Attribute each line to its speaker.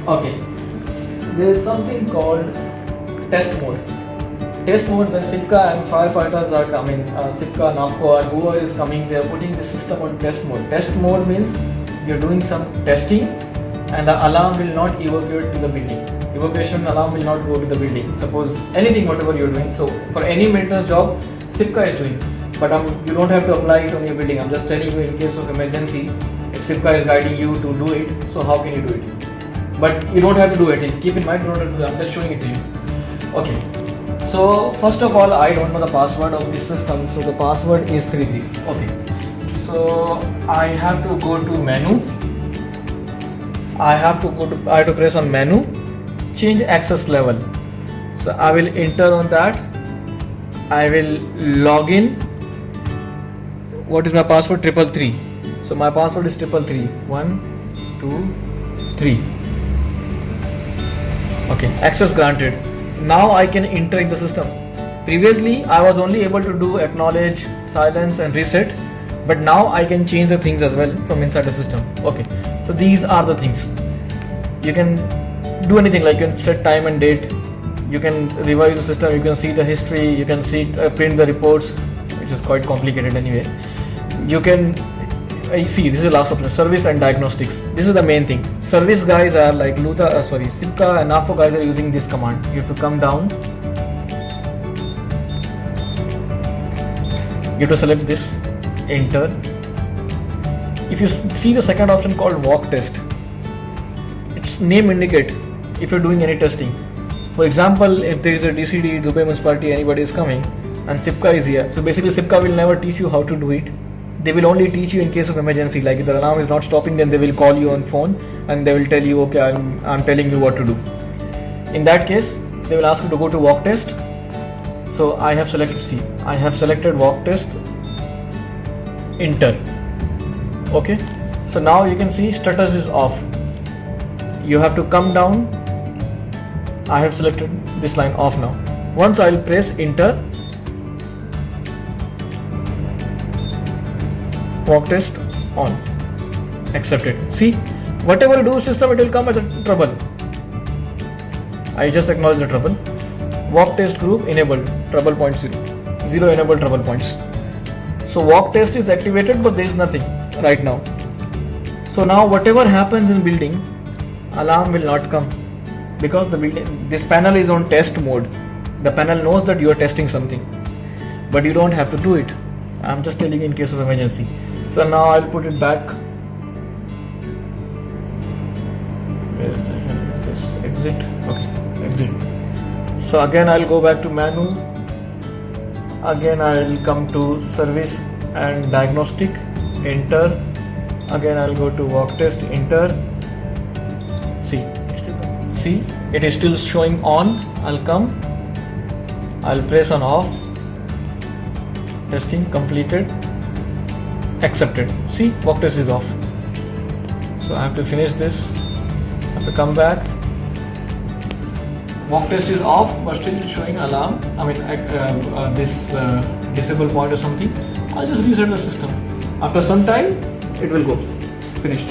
Speaker 1: Okay, there is something called test mode. Test mode, when SIPCA and firefighters are coming, SIPCA, NAFCO or whoever is coming, they are putting the system on test mode. Test mode means you're doing some testing and the alarm will not evacuate to the building. Evacuation alarm will not go to the building. Suppose anything, whatever you're doing. So for any maintenance job, SIPCA is doing. But you don't have to apply it on your building. I'm just telling you in case of emergency, if SIPCA is guiding you to do it, so how can you do it? But you don't have to do it. Keep in mind, you don't have to do it. I'm just showing it to you. Okay. So first of all, I don't know the password of this system. So the password is 33. Okay. So I have to go to menu. I have to press on menu, change access level. So I will enter on that. I will log in. What is my password? 333. So my password is 333. 1, 2, 3. Okay, access granted. Now I can enter in the system. Previously I was only able to do acknowledge, silence and reset, but now I can change the things as well from inside the system. Okay, so these are the things. You can do anything, like you can set time and date, you can revive the system, you can see the history, you can see print the reports, which is quite complicated anyway. You can see, this is the last option, service and diagnostics. This is the main thing. Service guys are like SIPCA and NAFO guys are using this command. You have to come down. You have to select this, enter. If you see the second option called walk test, its name indicate if you're doing any testing. For example, if there is a DCD, Dubai Municipality, anybody is coming and SIPCA is here. So basically SIPCA will never teach you how to do it. They will only teach you in case of emergency, like if the alarm is not stopping, then they will call you on phone and they will tell you, okay, I'm telling you what to do. In that case, they will ask you to go to walk test. So I have selected walk test, enter. Okay, so now you can see status is off. You have to come down. I have selected this line off now. Once I will press enter, walk test on, accepted. See, whatever you do system, it will come as a trouble. I just acknowledge the trouble. Walk test group enabled, trouble point 0 enabled trouble points. So walk test is activated, but there is nothing right now. So now whatever happens in building, alarm will not come because this panel is on test mode. The panel knows that you are testing something, but you don't have to do it. I'm just telling you in case of emergency. So now I'll put it back. Where the hell is this? Exit. Okay, exit. So again I'll go back to menu. Again I'll come to service and diagnostic, enter. Again I'll go to walk test, enter. See, it is still showing on. I'll come. I'll press on off. Testing completed, accepted. See, walk test is off. So I have to finish this. I have to come back. Walk test is off, but still showing alarm. I mean, this disable point or something. I'll just reset the system. After some time, it will go. Finished.